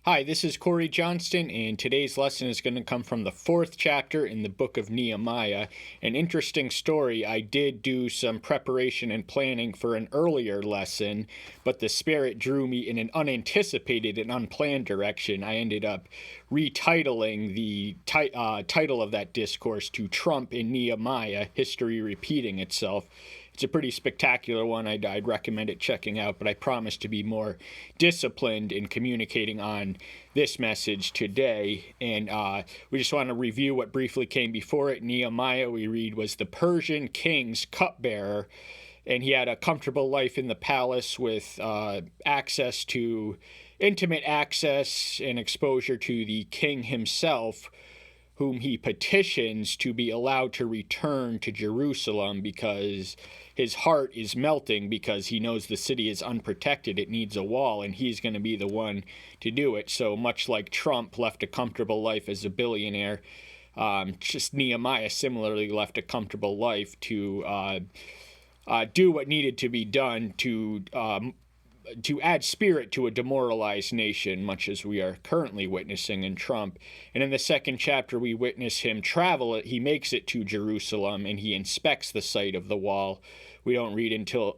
Hi, this is Corey Johnston, and today's lesson is going to come from the 4th chapter in the book of Nehemiah. An interesting story. I did do some preparation and planning for an earlier lesson, but the Spirit drew me in an unanticipated and unplanned direction. I ended up retitling the title of that discourse to Trump in Nehemiah, History Repeating Itself. It's a pretty spectacular one. I'd recommend it checking out, but I promise to be more disciplined in communicating on this message today. And we just want to review what briefly came before it. Nehemiah, we read, was the Persian king's cupbearer, and he had a comfortable life in the palace with intimate access and exposure to the king himself, whom he petitions to be allowed to return to Jerusalem because his heart is melting because he knows the city is unprotected. It needs a wall, and he's going to be the one to do it. So much like Trump left a comfortable life as a billionaire, just Nehemiah similarly left a comfortable life to do what needed to be done to add spirit to a demoralized nation, much as we are currently witnessing in Trump. And in the 2nd chapter, we witness him travel. He makes it to Jerusalem, and he inspects the site of the wall. We don't read until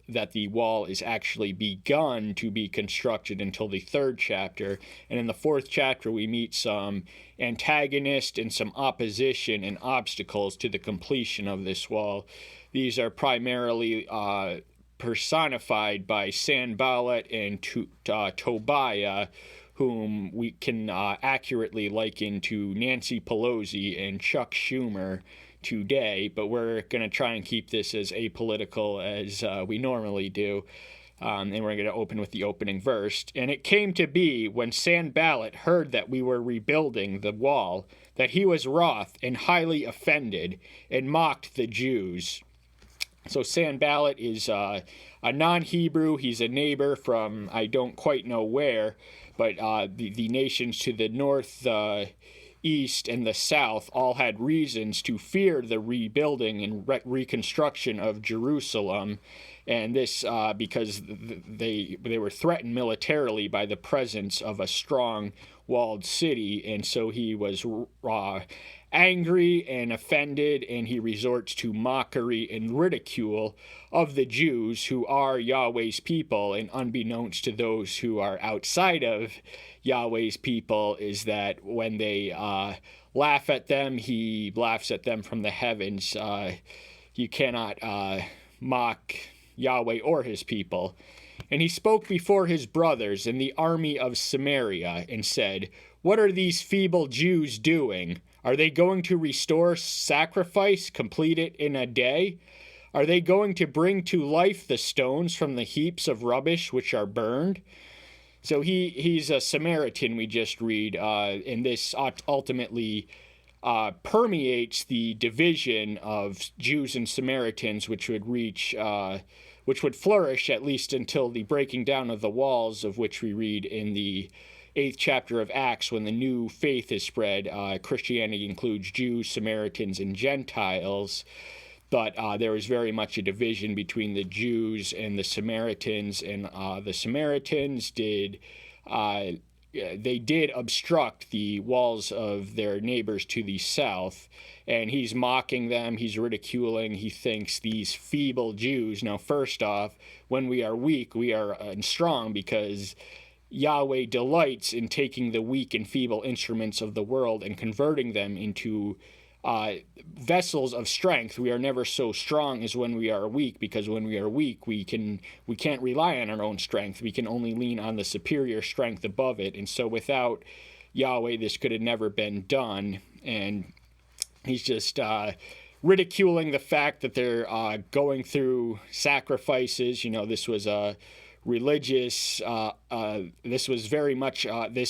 that the wall is actually begun to be constructed until the 3rd chapter. And in the 4th chapter, we meet some antagonist and some opposition and obstacles to the completion of this wall. These are primarily personified by Sanballat and Tobiah, whom we can accurately liken to Nancy Pelosi and Chuck Schumer today, but we're going to try and keep this as apolitical as we normally do. And we're going to open with the opening verse. And it came to be, when Sanballat heard that we were rebuilding the wall, that he was wroth and highly offended, and mocked the Jews. So Sanballat is a non-Hebrew. He's a neighbor from I don't quite know where, but the nations to the north, east, and the south all had reasons to fear the rebuilding and reconstruction of Jerusalem. And this because they were threatened militarily by the presence of a strong walled city, and so he was angry and offended, and he resorts to mockery and ridicule of the Jews, who are Yahweh's people. And unbeknownst to those who are outside of Yahweh's people is that when they laugh at them, he laughs at them from the heavens. You cannot mock Yahweh or his people. And he spoke before his brothers in the army of Samaria and said, "What are these feeble Jews doing? Are they going to restore sacrifice, complete it in a day? Are they going to bring to life the stones from the heaps of rubbish which are burned?" So he's a Samaritan, we just read, and this ultimately permeates the division of Jews and Samaritans, which would flourish at least until the breaking down of the walls, of which we read in the 8th chapter of Acts, when the new faith is spread. Christianity includes Jews, Samaritans, and Gentiles, but there was very much a division between the Jews and the Samaritans, and the Samaritans did obstruct the walls of their neighbors to the south, and he's mocking them, he's ridiculing, he thinks these feeble Jews. Now, first off, when we are weak, we are strong, because Yahweh delights in taking the weak and feeble instruments of the world and converting them into vessels of strength. We are never so strong as when we are weak, because when we are weak, we can't rely on our own strength. We can only lean on the superior strength above it. And so without Yahweh, this could have never been done. And he's just ridiculing the fact that they're going through sacrifices. This was a religious, this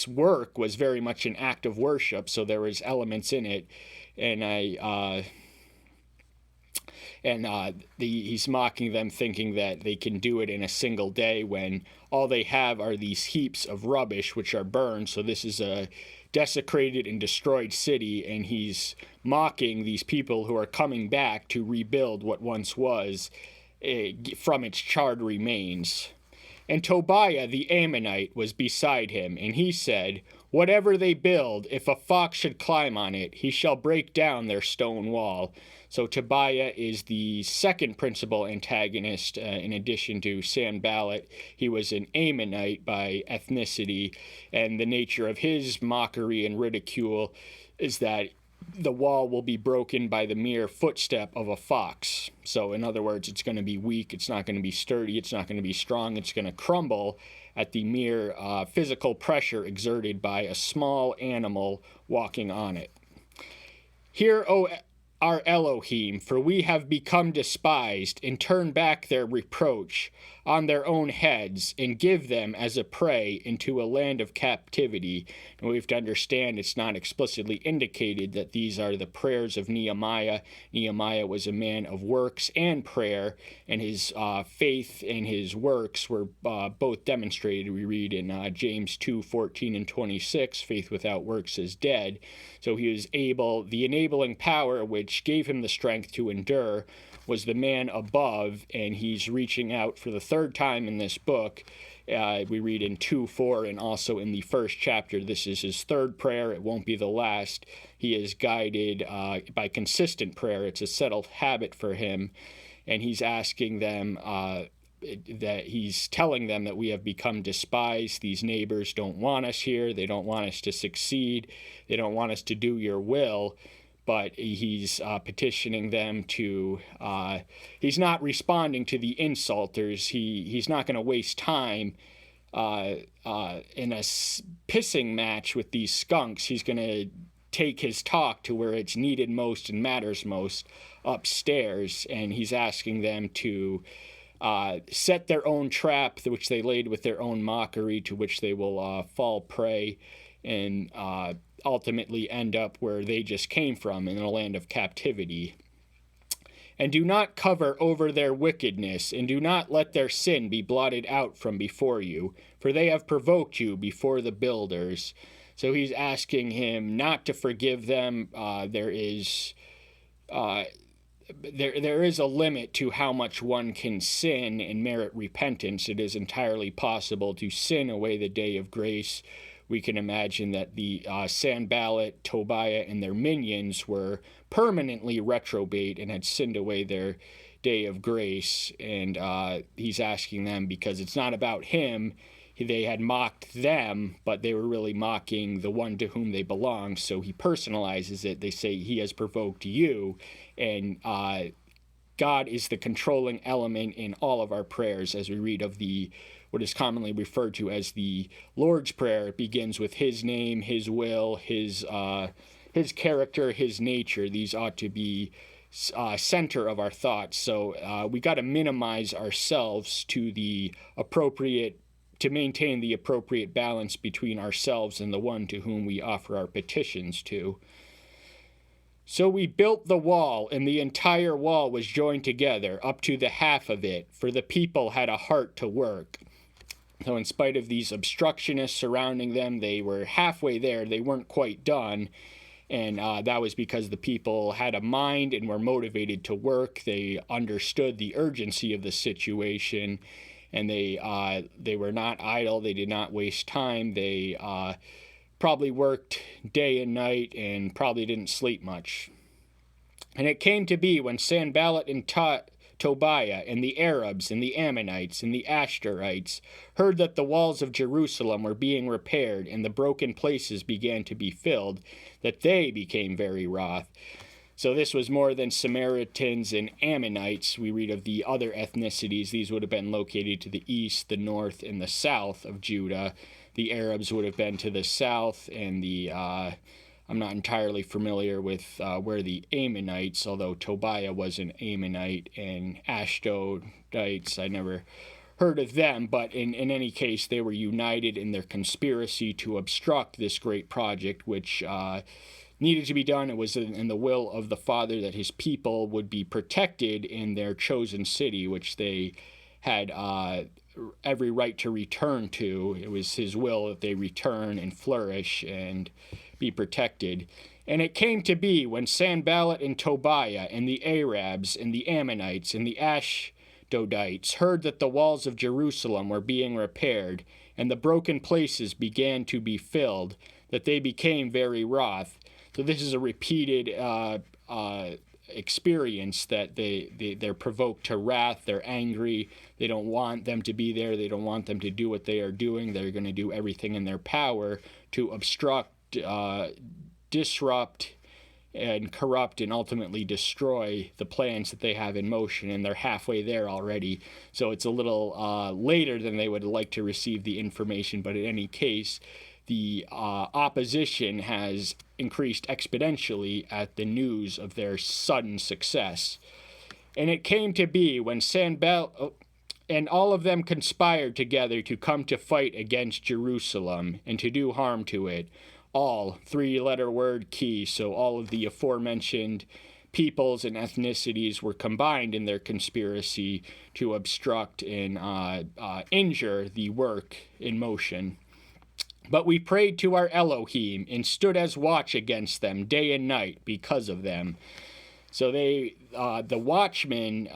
work was very much an act of worship, so there was elements in it. And he's mocking them, thinking that they can do it in a single day, when all they have are these heaps of rubbish which are burned. So this is a desecrated and destroyed city, and he's mocking these people who are coming back to rebuild what once was from its charred remains. And Tobiah the Ammonite was beside him, and he said, Whatever they build, if a fox should climb on it, he shall break down their stone wall. So Tobiah is the second principal antagonist, in addition to Sanballat. He was an Ammonite by ethnicity, and the nature of his mockery and ridicule is that the wall will be broken by the mere footstep of a fox. So in other words, it's going to be weak, it's not going to be sturdy, it's not going to be strong, it's going to crumble at the mere physical pressure exerted by a small animal walking on it. Hear, O our Elohim, for we have become despised, and turn back their reproach on their own heads, and give them as a prey into a land of captivity. And we have to understand it's not explicitly indicated that these are the prayers of Nehemiah. Nehemiah was a man of works and prayer, and his faith and his works were both demonstrated. We read in James 2:14 and 26, faith without works is dead. So he was able, the enabling power which gave him the strength to endure was the man above, and he's reaching out for the third time in this book. We read in 2:4 and also in the first chapter. This is his third prayer. It won't be the last. He is guided by consistent prayer. It's a settled habit for him, and he's asking them that he's telling them that we have become despised. These neighbors don't want us here. They don't want us to succeed. They don't want us to do your will. But he's petitioning them to, he's not responding to the insulters. He's not going to waste time in a pissing match with these skunks. He's going to take his talk to where it's needed most and matters most, upstairs. And he's asking them to set their own trap, which they laid with their own mockery, to which they will fall prey and ultimately end up where they just came from, in a land of captivity. And do not cover over their wickedness, and do not let their sin be blotted out from before you, for they have provoked you before the builders. So he's asking him not to forgive them. There is a limit to how much one can sin and merit repentance. It is entirely possible to sin away the day of grace. We can imagine that the Sanballat, Tobiah, and their minions were permanently reprobate and had sinned away their day of grace. And he's asking them, because it's not about him. They had mocked them, but they were really mocking the one to whom they belong. So he personalizes it. They say he has provoked you. And God is the controlling element in all of our prayers, as we read of what is commonly referred to as the Lord's Prayer. It begins with his name, his will, his character, his nature. These ought to be center of our thoughts. So we got to minimize ourselves to maintain the appropriate balance between ourselves and the one to whom we offer our petitions to. So we built the wall, and the entire wall was joined together up to the half of it, for the people had a heart to work. So in spite of these obstructionists surrounding them, they were halfway there. They weren't quite done. And that was because the people had a mind and were motivated to work. They understood the urgency of the situation, and they were not idle. They did not waste time. They probably worked day and night and probably didn't sleep much. And it came to be when Sanballat and Tobiah and the Arabs and the Ammonites and the Ashterites heard that the walls of Jerusalem were being repaired and the broken places began to be filled, that they became very wroth. So this was more than Samaritans and Ammonites. We read of the other ethnicities. These would have been located to the east, the north, and the south of Judah. The Arabs would have been to the south, and I'm not entirely familiar with where the Ammonites, although Tobiah was an Ammonite, and Ashdodites, I never heard of them, but in any case, they were united in their conspiracy to obstruct this great project, which needed to be done. It was in the will of the Father that his people would be protected in their chosen city, which they had every right to return to. It was his will that they return and flourish and be protected. And it came to be when Sanballat and Tobiah and the Arabs and the Ammonites and the Dodites heard that the walls of Jerusalem were being repaired, and the broken places began to be filled, that they became very wroth. So this is a repeated experience that they're provoked to wrath. They're angry. They don't want them to be there. They don't want them to do what they are doing. They're going to do everything in their power to obstruct, disrupt, and corrupt and ultimately destroy the plans that they have in motion, and they're halfway there already. So it's a little later than they would like to receive the information, but in any case, the opposition has increased exponentially at the news of their sudden success. And it came to be when Sanballat and all of them conspired together to come to fight against Jerusalem and to do harm to it. All, three-letter word key, so all of the aforementioned peoples and ethnicities were combined in their conspiracy to obstruct and injure the work in motion. But we prayed to our Elohim and stood as watch against them day and night because of them. So the watchmen,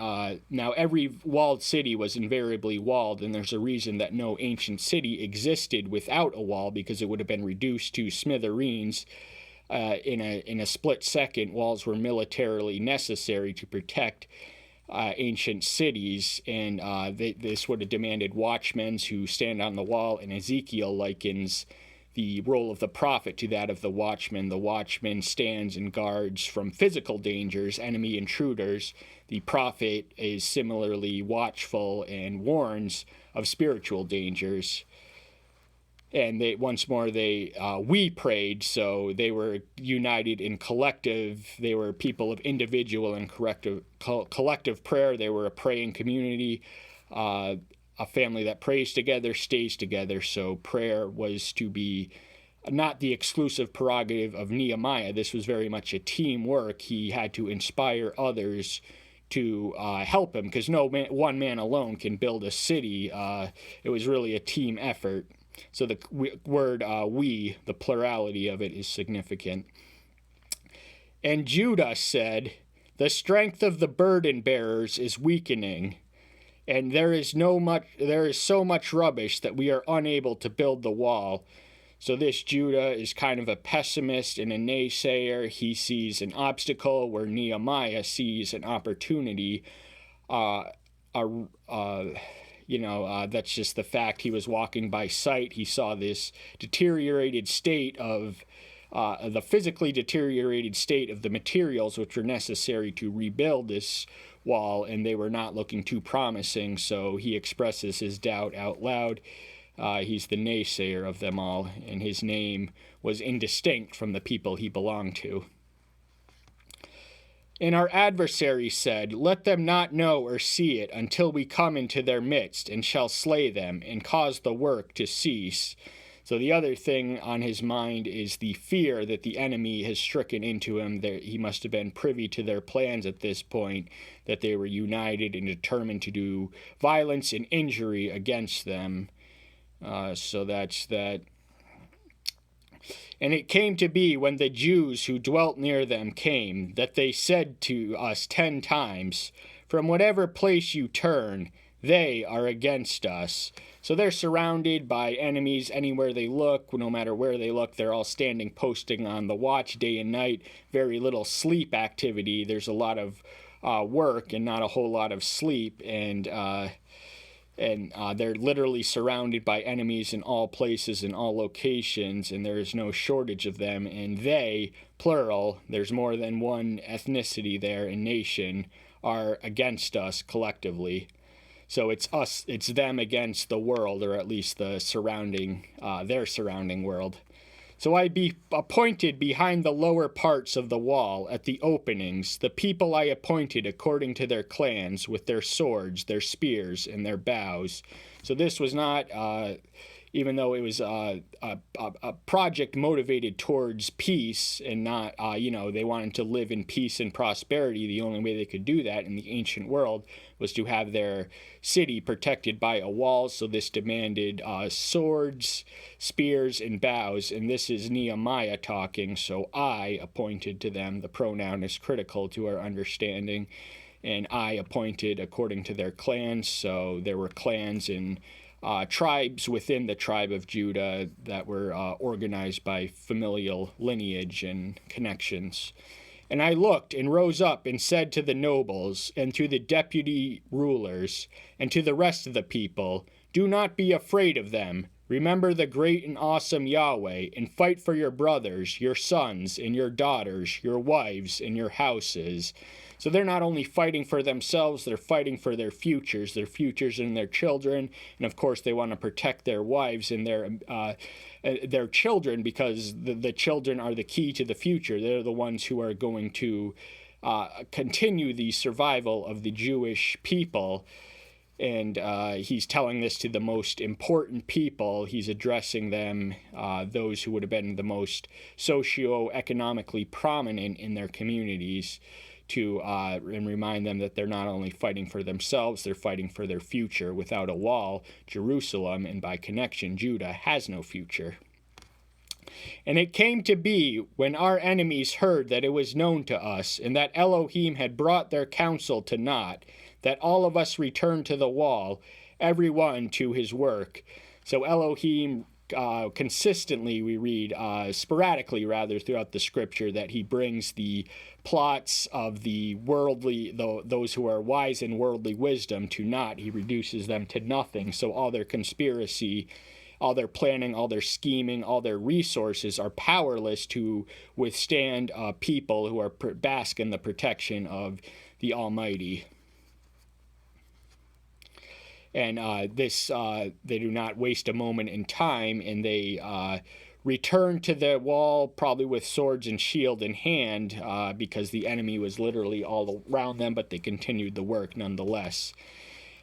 now every walled city was invariably walled, and there's a reason that no ancient city existed without a wall, because it would have been reduced to smithereens in a split second. Walls were militarily necessary to protect ancient cities, and this would have demanded watchmen who stand on the wall, and Ezekiel likens the role of the prophet to that of the watchman. The watchman stands and guards from physical dangers, enemy intruders. The prophet is similarly watchful and warns of spiritual dangers. And we prayed, so they were united in collective. They were people of individual and collective prayer. They were a praying community. A family that prays together stays together, so prayer was to be not the exclusive prerogative of Nehemiah. This was very much a teamwork. He had to inspire others to help him, because one man alone can build a city. It was really a team effort. So the word we, the plurality of it, is significant. And Judah said, "The strength of the burden bearers is weakening, and there is so much rubbish that we are unable to build the wall." So this Judah is kind of a pessimist and a naysayer. He sees an obstacle where Nehemiah sees an opportunity. That's just the fact. He was walking by sight. He saw this deteriorated state of the physically deteriorated state of the materials which were necessary to rebuild this wall, and they were not looking too promising, so he expresses his doubt out loud. He's the naysayer of them all, and his name was indistinct from the people he belonged to. And our adversary said, "Let them not know or see it until we come into their midst, and shall slay them, and cause the work to cease." So the other thing on his mind is the fear that the enemy has stricken into him. He must have been privy to their plans at this point, that they were united and determined to do violence and injury against them. So that's that. And it came to be, when the Jews who dwelt near them came, that they said to us 10 times, "From whatever place you turn, they are against us." So they're surrounded by enemies anywhere they look. No matter where they look, they're all standing, posting on the watch day and night. Very little sleep activity. There's a lot of work and not a whole lot of sleep. And they're literally surrounded by enemies in all places, in all locations, and there is no shortage of them. And they, plural, there's more than one ethnicity there and nation, are against us collectively. So it's them against the world, or at least the their surrounding world. So I be appointed behind the lower parts of the wall, at the openings, the people I appointed according to their clans, with their swords, their spears, and their bows. So this was not, even though it was a project motivated towards peace and not, they wanted to live in peace and prosperity. The only way they could do that in the ancient world was to have their city protected by a wall. So this demanded swords, spears, and bows. And this is Nehemiah talking. So I appointed to them. The pronoun is critical to our understanding. and Ai appointed according to their clans. So there were clans and tribes within the tribe of Judah that were organized by familial lineage and connections. And I looked and rose up and said to the nobles and to the deputy rulers and to the rest of the people, do not be afraid of them. Remember the great and awesome Yahweh, and fight for your brothers, your sons, and your daughters, your wives, and your houses. So they're not only fighting for themselves, they're fighting for their futures and their children. And of course, they want to protect their wives and their children, because the children are the key to the future. They're the ones who are going to continue the survival of the Jewish people. And he's telling this to the most important people. He's addressing them, those who would have been the most socioeconomically prominent in their communities, and remind them that they're not only fighting for themselves, they're fighting for their future. Without a wall, Jerusalem, and by connection, Judah, has no future. And it came to be, when our enemies heard that it was known to us, and that Elohim had brought their counsel to naught, that all of us returned to the wall, every one to his work. So Elohim, consistently, we read, sporadically rather, throughout the scripture, that he brings the plots of the worldly, those who are wise in worldly wisdom, to naught. He reduces them to nothing. So all their conspiracy, all their planning, all their scheming, all their resources are powerless to withstand people who are bask in the protection of the Almighty. And they do not waste a moment in time, and they return to the wall, probably with swords and shield in hand, because the enemy was literally all around them, but they continued the work nonetheless.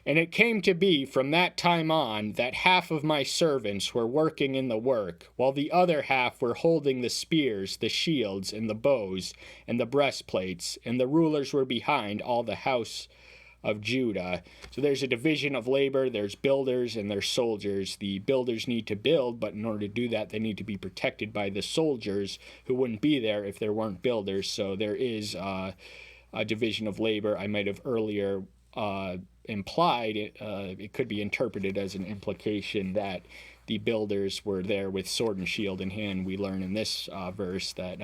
And it came to be from that time on that half of my servants were working in the work, while the other half were holding the spears, the shields, and the bows, and the breastplates, and the rulers were behind all the house of Judah. So there's a division of labor. There's builders and there's soldiers. The builders need to build, but in order to do that, they need to be protected by the soldiers, who wouldn't be there if there weren't builders. So there is a division of labor. I might have earlier implied it could be interpreted as an implication that the builders were there with sword and shield in hand. We learn in this verse that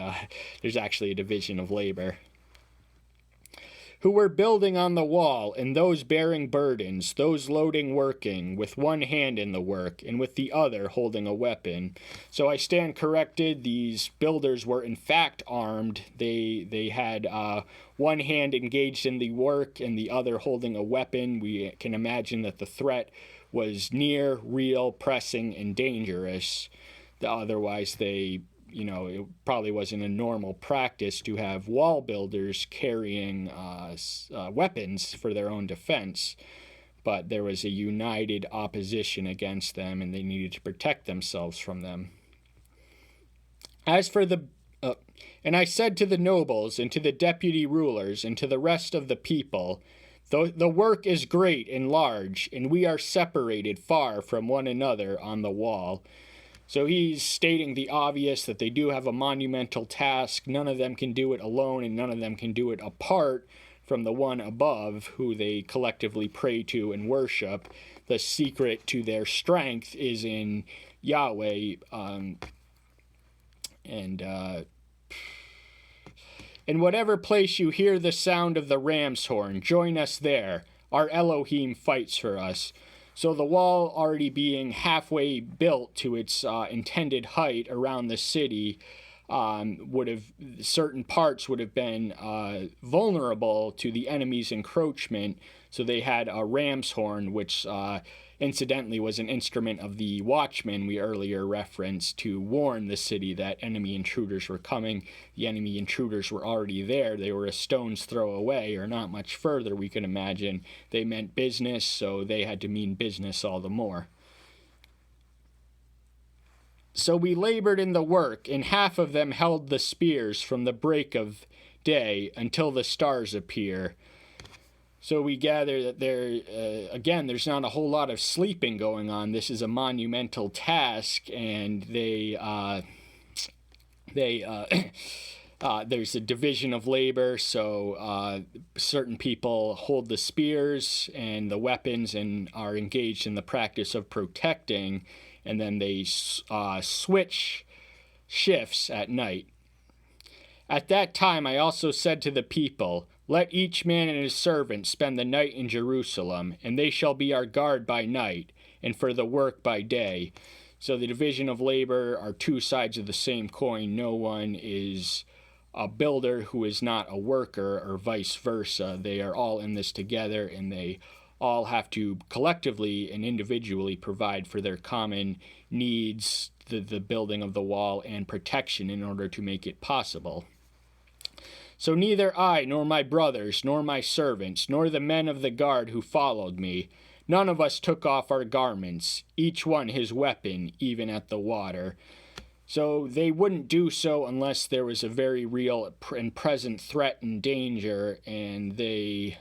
there's actually a division of labor. Who were building on the wall, and those bearing burdens, those loading, working, with one hand in the work, and with the other holding a weapon. So I stand corrected. These builders were in fact armed. They had one hand engaged in the work, and the other holding a weapon. We can imagine that the threat was near, real, pressing, and dangerous. Otherwise, it probably wasn't a normal practice to have wall builders carrying weapons for their own defense. But there was a united opposition against them, and they needed to protect themselves from them. And I said to the nobles, and to the deputy rulers, and to the rest of the people, the work is great and large, and we are separated far from one another on the wall. So he's stating the obvious, that they do have a monumental task. None of them can do it alone, and none of them can do it apart from the one above, who they collectively pray to and worship. The secret to their strength is in Yahweh. In whatever place you hear the sound of the ram's horn, join us there. Our Elohim fights for us. So the wall already being halfway built to its intended height around the city, certain parts would have been vulnerable to the enemy's encroachment. So they had a ram's horn, which incidentally was an instrument of the watchman we earlier referenced, to warn the city that enemy intruders were coming. The enemy intruders were already there. They were a stone's throw away, or not much further, we can imagine. They meant business, so they had to mean business all the more. So we labored in the work, and half of them held the spears from the break of day until the stars appear. So we gather that there's not a whole lot of sleeping going on. This is a monumental task, and they There's a division of labor, so certain people hold the spears and the weapons and are engaged in the practice of protecting, and then they switch shifts at night. At that time I also said to the people, let each man and his servant spend the night in Jerusalem, and they shall be our guard by night, and for the work by day. So the division of labor are two sides of the same coin. No one is a builder who is not a worker, or vice versa. They are all in this together, and they all have to collectively and individually provide for their common needs, the building of the wall and protection, in order to make it possible. So neither I, nor my brothers, nor my servants, nor the men of the guard who followed me, none of us took off our garments, each one his weapon, even at the water. So they wouldn't do so unless there was a very real and present threat and danger, and they...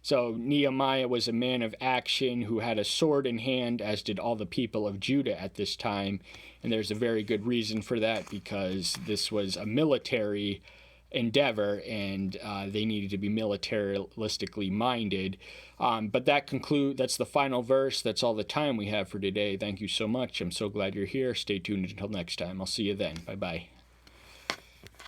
So Nehemiah was a man of action who had a sword in hand, as did all the people of Judah at this time. And there's a very good reason for that, because this was a military endeavor, and they needed to be militaristically minded. But that's the final verse. That's all the time we have for today. Thank you so much. I'm so glad you're here. Stay tuned until next time. I'll see you then. Bye-bye.